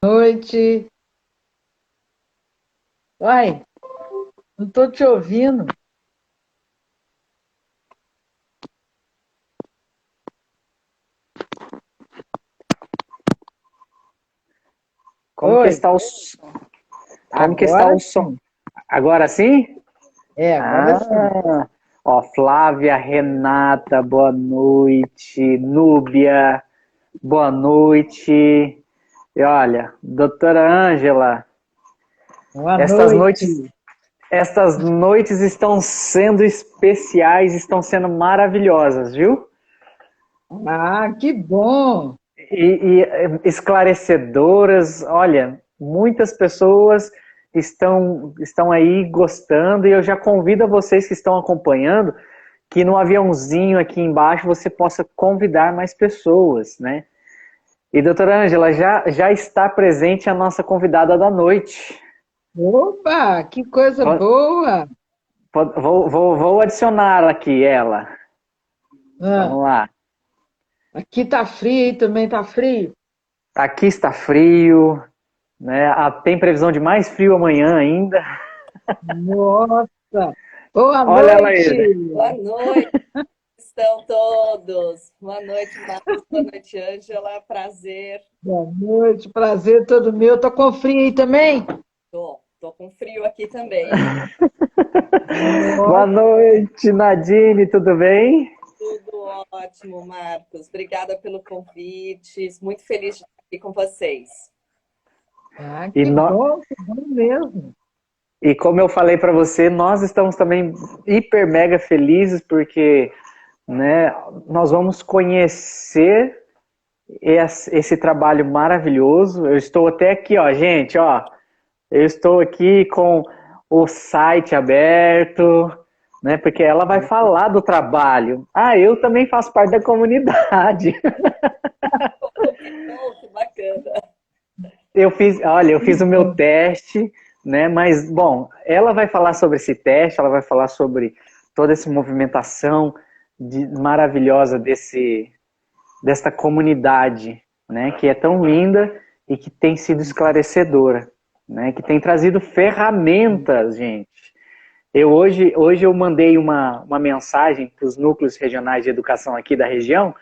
Noite. Uai, não estou te ouvindo. Como que Oi, está como que está agora o som? sim. Agora sim? Agora sim. Ah, ó, Flávia, Renata, boa noite. Núbia, boa noite. E olha, doutora Ângela, Boa estas noites, noite. estas noites estão sendo especiais, estão sendo maravilhosas, viu? Ah, que bom. E esclarecedoras. Olha, muitas pessoas estão aí gostando e eu já convido a vocês que estão acompanhando que no aviãozinho aqui embaixo você possa convidar mais pessoas, né? E doutora Ângela, já está presente a nossa convidada da noite. Opa, que coisa boa. Vou adicionar aqui ela. Ah, Vamos lá. aqui tá frio e também tá frio. Aqui está frio, né? Tem previsão de mais frio amanhã ainda. Nossa. Boa Olha ela noite. aí. Boa noite, estão todos. Boa noite, Marcos. Boa noite, Ângela. Prazer. Boa noite. Prazer todo meu. Tô com frio aí também? Tô com frio aqui também. Boa Nossa, noite, Nadine, tudo bem? Tudo ótimo, Marcos. Obrigada pelo convite. Muito feliz de estar aqui com vocês. E, no- que bom mesmo. e como eu falei para você, nós estamos também hiper mega felizes porque, né, nós vamos conhecer esse trabalho maravilhoso. Eu estou até aqui, ó, gente, ó, eu estou aqui com o site aberto, né, porque ela vai falar do trabalho. Ah, eu também faço parte da comunidade. Que bom, que bacana. Eu fiz o meu teste, né? Mas, bom, ela vai falar sobre esse teste, ela vai falar sobre toda essa movimentação maravilhosa desta comunidade, né? Que é tão linda e que tem sido esclarecedora, né? Que tem trazido ferramentas, gente. Hoje eu mandei uma mensagem para os núcleos regionais de educação aqui da região.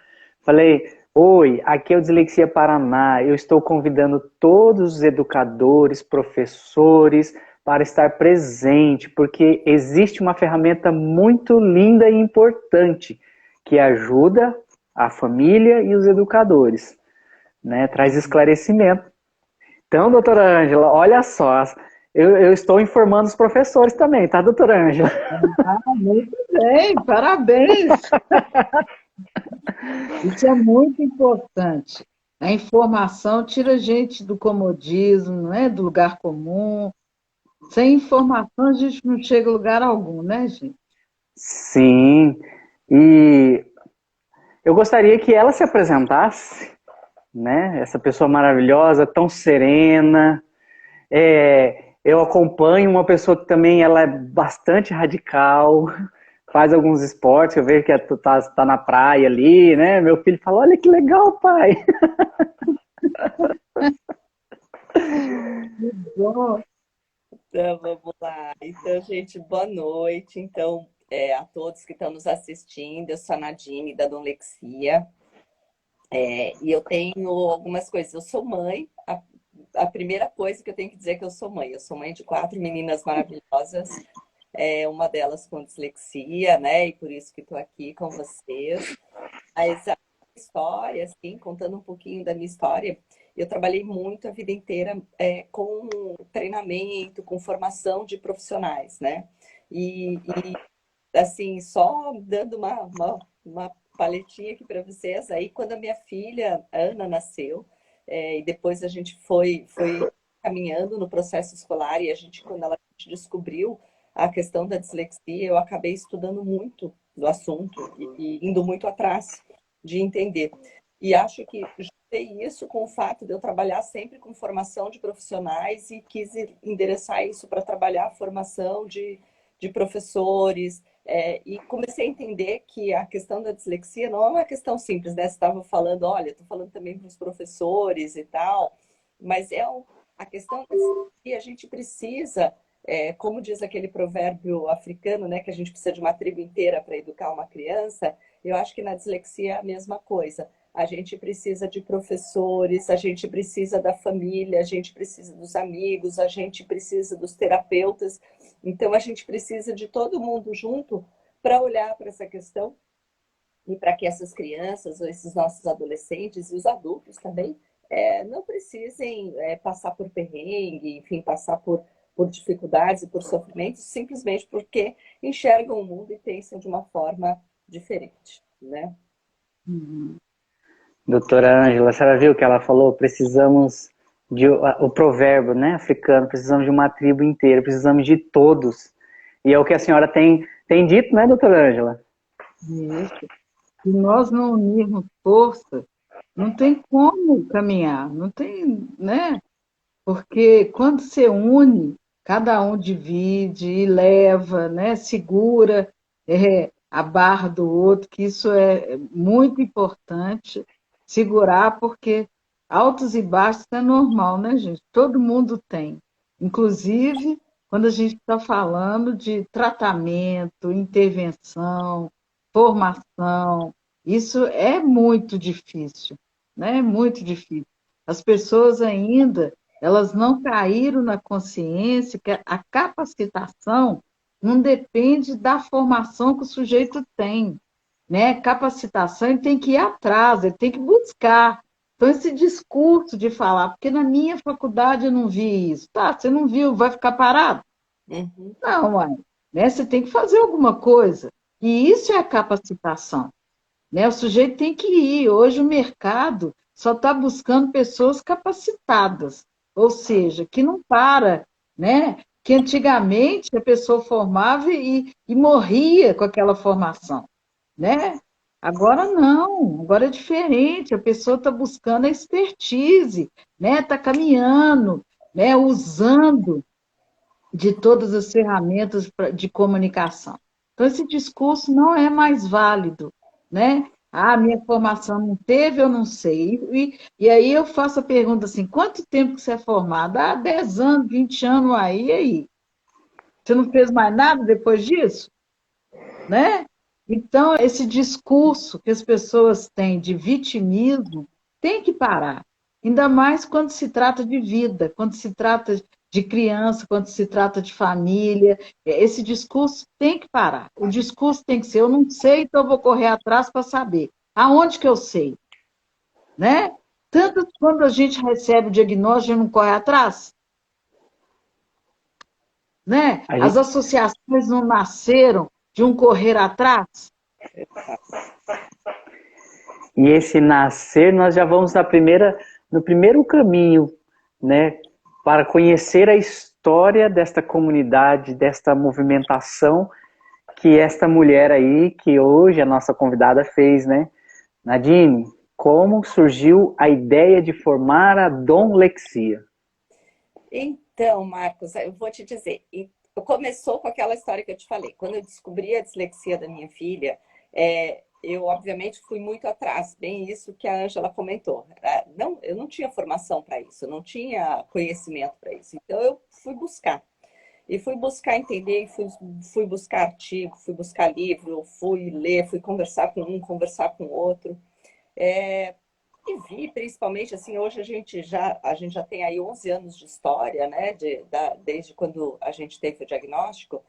Falei, oi, aqui é o Dislexia Paraná. Eu estou convidando todos os educadores, professores para estar presente, porque existe uma ferramenta muito linda e importante que ajuda a família e os educadores, né? Traz esclarecimento. Então, doutora Ângela, olha só, eu estou informando os professores também, tá, doutora Ângela? Ah, muito bem, parabéns. Isso é muito importante. A informação tira a gente do comodismo, não é? Do lugar comum. Sem informação a gente não chega a lugar algum, né, gente? Sim, e eu gostaria que ela se apresentasse, né? Essa pessoa maravilhosa, tão serena. Eu acompanho uma pessoa que também ela é bastante radical, faz alguns esportes, eu vejo que tu tá na praia ali, né? Meu filho fala, olha que legal, pai. Bom, Então, vamos lá. Então, gente, boa noite. Então, a todos que estão nos assistindo, eu sou a Nadine, da Donlexia. E eu tenho algumas coisas. Eu sou mãe. A primeira coisa que eu tenho que dizer é que eu sou mãe. Eu sou mãe de 4 meninas maravilhosas. Uma delas com dislexia, né? E por isso que estou aqui com vocês. Mas a história, assim, contando um pouquinho da minha história, eu trabalhei muito a vida inteira com treinamento, com formação de profissionais, né? E assim, só dando uma paletinha aqui para vocês, aí quando a minha filha, Ana, nasceu, e depois a gente foi caminhando no processo escolar, e a gente, quando a gente descobriu a questão da dislexia, eu acabei estudando muito do assunto e indo muito atrás de entender. E acho que juntei isso com o fato de eu trabalhar sempre com formação de profissionais e quis endereçar isso para trabalhar a formação de professores, e comecei a entender que a questão da dislexia não é uma questão simples, né? Você estava falando, olha, estou falando também para os professores e tal. Mas a questão que a gente precisa, como diz aquele provérbio africano, né, que a gente precisa de uma tribo inteira para educar uma criança, eu acho que na dislexia é a mesma coisa. A gente precisa de professores, a gente precisa da família, a gente precisa dos amigos, a gente precisa dos terapeutas. Então, a gente precisa de todo mundo junto para olhar para essa questão e para que essas crianças, ou esses nossos adolescentes e os adultos também, não precisem passar por perrengue, enfim, passar por dificuldades e por sofrimentos, simplesmente porque enxergam o mundo e pensam de uma forma diferente, né? Uhum. Doutora Ângela, a senhora viu que ela falou? Precisamos o provérbio, né, africano, precisamos de uma tribo inteira, precisamos de todos. E é o que a senhora tem dito, né, doutora Ângela? Isso. Se nós não unirmos força, não tem como caminhar, não tem, né? Porque quando você une, cada um divide e leva, né? Segura a barra do outro, que isso é muito importante, segurar, porque altos e baixos é normal, né, gente? Todo mundo tem. Inclusive, quando a gente está falando de tratamento, intervenção, formação, isso é muito difícil, né? Muito difícil. As pessoas ainda elas não caíram na consciência que a capacitação não depende da formação que o sujeito tem, né? Capacitação ele tem que ir atrás, ele tem que buscar. Então, esse discurso de falar, porque na minha faculdade eu não vi isso. Tá, você não viu, vai ficar parado? Uhum. Não, mãe. Né? Você tem que fazer alguma coisa. E isso é a capacitação. Né? O sujeito tem que ir. Hoje o mercado só está buscando pessoas capacitadas, ou seja, que não para, né? Que antigamente a pessoa formava e morria com aquela formação, né? Agora não, agora é diferente, a pessoa está buscando a expertise, né? Está caminhando, né? Usando de todas as ferramentas de comunicação. Então, esse discurso não é mais válido, né? Ah, minha formação não teve, eu não sei. E aí eu faço a pergunta assim, quanto tempo que você é formada? Ah, 10 anos, 20 anos aí, e aí? Você não fez mais nada depois disso? Né? Então, esse discurso que as pessoas têm de vitimismo tem que parar. Ainda mais quando se trata de vida, quando se trata de criança, quando se trata de família. Esse discurso tem que parar. O discurso tem que ser: eu não sei, então eu vou correr atrás para saber. Aonde que eu sei? Né? Tanto quando a gente recebe o diagnóstico, a gente não corre atrás. Né? A As gente, associações não nasceram de um correr atrás. e esse nascer, nós já vamos no primeiro caminho, né, para conhecer a história desta comunidade, desta movimentação que esta mulher aí, que hoje a nossa convidada fez, né? Nadine, como surgiu a ideia de formar a Dom Lexia? Então, Marcos, eu vou te dizer, começou com aquela história que eu te falei. Quando eu descobri a dislexia da minha filha, eu obviamente fui muito atrás, bem isso que a Ângela comentou. Não, eu não tinha formação para isso, eu não tinha conhecimento para isso. Então eu fui buscar. E fui buscar entender, fui buscar artigo, fui buscar livro, fui ler, fui conversar com um, conversar com outro. E vi, principalmente, assim, hoje a gente já tem aí 11 anos de história, né, desde quando a gente teve o diagnóstico.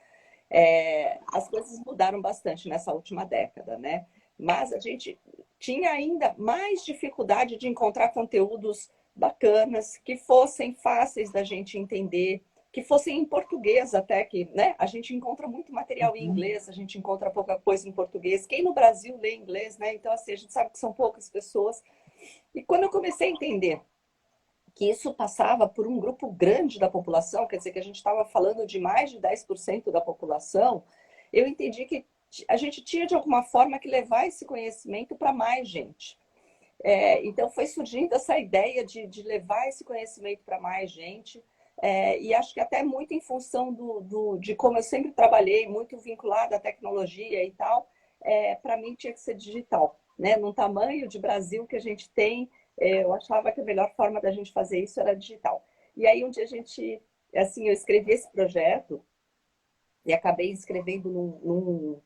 As coisas mudaram bastante nessa última década, né? Mas a gente tinha ainda mais dificuldade de encontrar conteúdos bacanas, que fossem fáceis da gente entender, que fossem em português até, que, né? A gente encontra muito material em inglês, a gente encontra pouca coisa em português. Quem no Brasil lê inglês, né? Então, assim, a gente sabe que são poucas pessoas. E quando eu comecei a entender que isso passava por um grupo grande da população, quer dizer, que a gente estava falando de mais de 10% da população, eu entendi que a gente tinha, de alguma forma, que levar esse conhecimento para mais gente. Então, foi surgindo essa ideia de levar esse conhecimento para mais gente, e acho que até muito em função de como eu sempre trabalhei, muito vinculada à tecnologia e tal, para mim tinha que ser digital, né? Num tamanho de Brasil que a gente tem, eu achava que a melhor forma da gente fazer isso era digital. E aí um dia assim, eu escrevi esse projeto e acabei escrevendo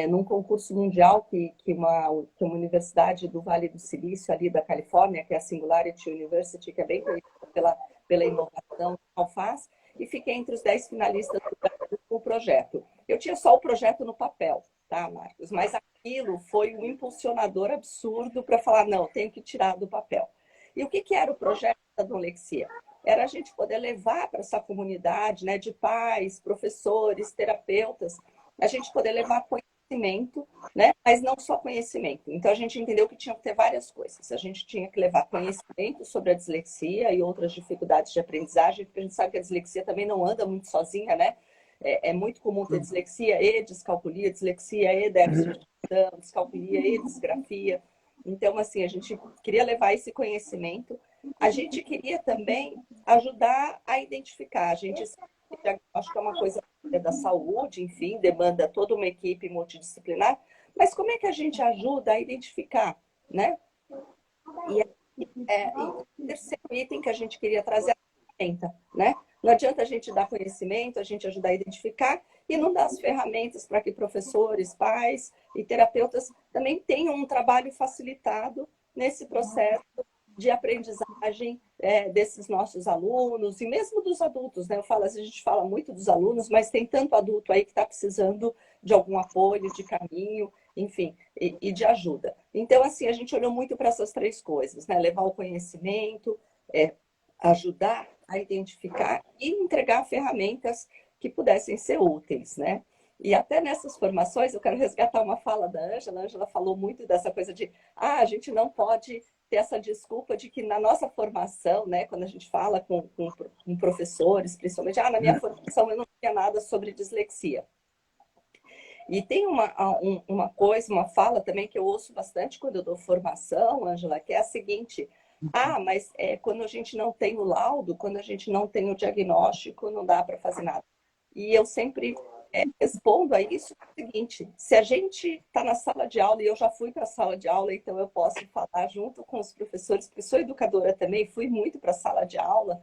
num concurso mundial que uma universidade do Vale do Silício, ali da Califórnia, que é a Singularity University, que é bem conhecida pela inovação que ela faz, e fiquei entre os 10 finalistas do Brasil com o projeto. Eu tinha só o projeto no papel, tá, Marcos? Mas aquilo foi um impulsionador absurdo para falar, não, tenho que tirar do papel. E o que era o projeto da Donlexia? Era a gente poder levar para essa comunidade, né, de pais, professores, terapeutas, a gente poder levar conhecimento, né, mas não só conhecimento. Então, a gente entendeu que tinha que ter várias coisas. A gente tinha que levar conhecimento sobre a dislexia e outras dificuldades de aprendizagem, porque a gente sabe que a dislexia também não anda muito sozinha, né? É muito comum ter dislexia e descalculia, dislexia e déficit de atenção, descalculia e disgrafia. Então, assim, a gente queria levar esse conhecimento. A gente queria também ajudar a identificar. A gente acho que é uma coisa da saúde, enfim, demanda toda uma equipe multidisciplinar. Mas como é que a gente ajuda a identificar, né? E o terceiro item que a gente queria trazer é a ferramenta, né? Não adianta a gente dar conhecimento, a gente ajudar a identificar e não dar as ferramentas para que professores, pais e terapeutas também tenham um trabalho facilitado nesse processo de aprendizagem desses nossos alunos e mesmo dos adultos, né? A gente fala muito dos alunos, mas tem tanto adulto aí que está precisando de algum apoio, de caminho, enfim, e de ajuda. Então, assim, a gente olhou muito para essas três coisas, né? Levar o conhecimento, ajudar a identificar e entregar ferramentas que pudessem ser úteis, né? E até nessas formações, eu quero resgatar uma fala da Ângela. A Ângela falou muito dessa coisa de a gente não pode ter essa desculpa de que na nossa formação, né, quando a gente fala com professores, principalmente, na minha formação eu não tinha nada sobre dislexia. E tem uma coisa, uma fala também que eu ouço bastante quando eu dou formação, Ângela, que é a seguinte: mas quando a gente não tem o laudo, quando a gente não tem o diagnóstico, não dá para fazer nada. E eu sempre respondo a isso o seguinte: se a gente está na sala de aula, e eu já fui para a sala de aula, então eu posso falar junto com os professores, porque sou educadora também, fui muito para a sala de aula.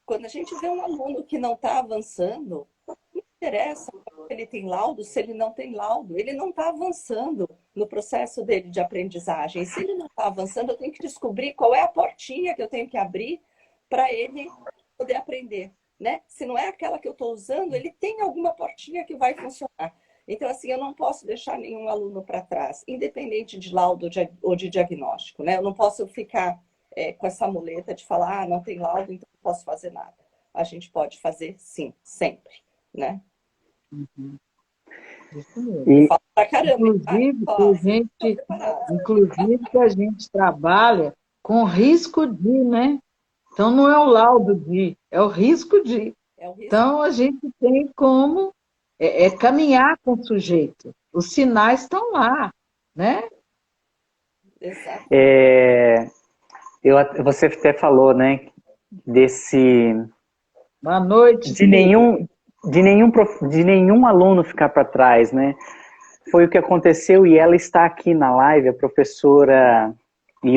Quando a gente vê um aluno que não está avançando, não interessa se ele tem laudo, se ele não tem laudo, ele não está avançando no processo dele de aprendizagem. E se ele não está avançando, eu tenho que descobrir qual é a portinha que eu tenho que abrir para ele poder aprender. Né? Se não é aquela que eu estou usando, ele tem alguma portinha que vai funcionar. Então, assim, eu não posso deixar nenhum aluno para trás, independente de laudo ou de diagnóstico. Né? Eu não posso ficar com essa muleta de falar, não tem laudo, então não posso fazer nada. A gente pode fazer, sim, sempre. Né? Isso mesmo. Eu falo pra caramba. Inclusive, a gente trabalha com risco de, né? Então, não é o laudo de, é o risco de. Então, a gente tem como caminhar com o sujeito. Os sinais estão lá, né? Exato. Você até falou, né, desse... Boa noite. De nenhum aluno ficar para trás, né? Foi o que aconteceu e ela está aqui na live, a professora... E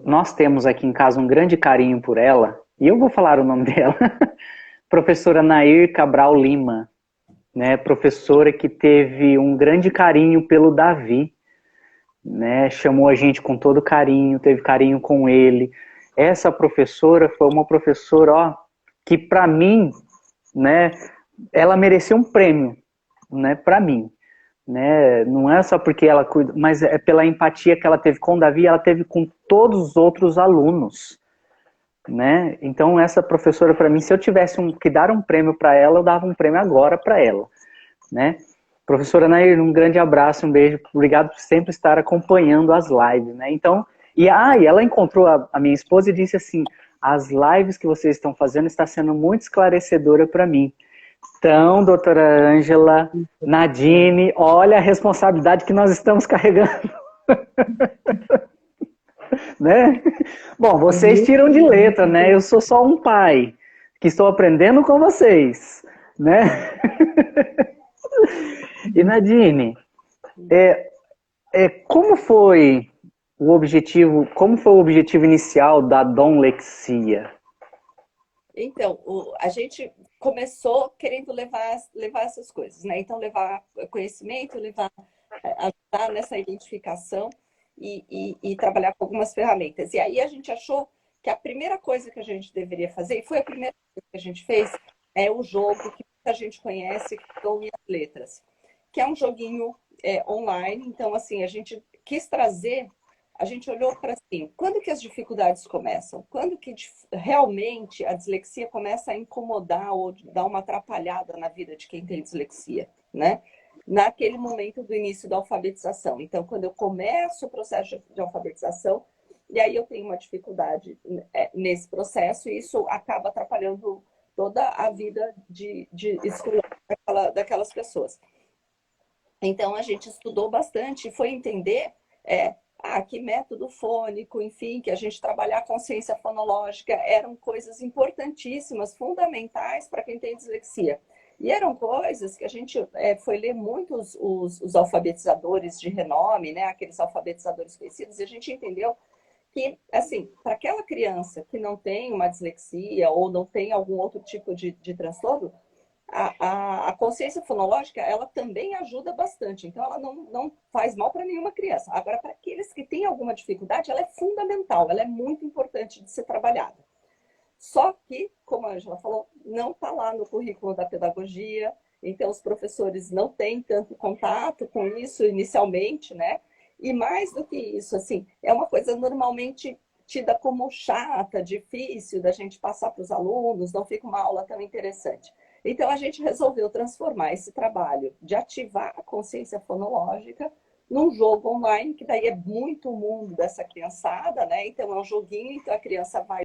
nós temos aqui em casa um grande carinho por ela, e eu vou falar o nome dela, professora Nair Cabral Lima, né, professora que teve um grande carinho pelo Davi, né, chamou a gente com todo carinho, teve carinho com ele. Essa professora foi uma professora, que para mim, né, ela mereceu um prêmio, né, para mim. Né? Não é só porque ela cuida, mas é pela empatia que ela teve com o Davi, ela teve com todos os outros alunos, né? Então essa professora, para mim, se eu tivesse que dar um prêmio para ela, eu dava um prêmio agora para ela, né? Professora Nair, um grande abraço, um beijo, obrigado por sempre estar acompanhando as lives, né? Então, e ela encontrou a minha esposa e disse assim: as lives que vocês estão fazendo está sendo muito esclarecedora para mim. Então, doutora Ângela, Nadine, olha a responsabilidade que nós estamos carregando. Né? Bom, vocês tiram de letra, né? Eu sou só um pai que estou aprendendo com vocês, né? E Nadine, como foi o objetivo, como foi o objetivo inicial da Donlexia? Então, a gente começou querendo levar essas coisas, né? Então, levar conhecimento, ajudar nessa identificação e trabalhar com algumas ferramentas. E aí a gente achou que a primeira coisa que a gente deveria fazer, e foi a primeira coisa que a gente fez, é o jogo que a gente conhece, que são as letras, que é um joguinho online. Então, assim, a gente quis trazer, a gente olhou para assim, quando que as dificuldades começam? Quando que realmente a dislexia começa a incomodar ou dar uma atrapalhada na vida de quem tem dislexia, né? Naquele momento do início da alfabetização. Então, quando eu começo o processo de alfabetização, e aí eu tenho uma dificuldade nesse processo, e isso acaba atrapalhando toda a vida de escolar daquelas pessoas. Então, a gente estudou bastante e foi entender que método fônico, enfim, que a gente trabalhar a consciência fonológica eram coisas importantíssimas, fundamentais para quem tem dislexia. E eram coisas que a gente foi ler muito os alfabetizadores de renome, né, aqueles alfabetizadores conhecidos, e a gente entendeu que, assim, para aquela criança que não tem uma dislexia ou não tem algum outro tipo de transtorno, a consciência fonológica, ela também ajuda bastante. Então, ela não faz mal para nenhuma criança. Agora, para aqueles que têm alguma dificuldade, ela é fundamental, ela é muito importante de ser trabalhada. Só que, como a Angela falou, não está lá no currículo da pedagogia, então os professores não têm tanto contato com isso inicialmente, né? E mais do que isso, assim, é uma coisa normalmente tida como chata, difícil da gente passar para os alunos, não fica uma aula tão interessante. Então, a gente resolveu transformar esse trabalho de ativar a consciência fonológica num jogo online, que daí é muito o mundo dessa criançada, né? Então, é um joguinho, então a criança vai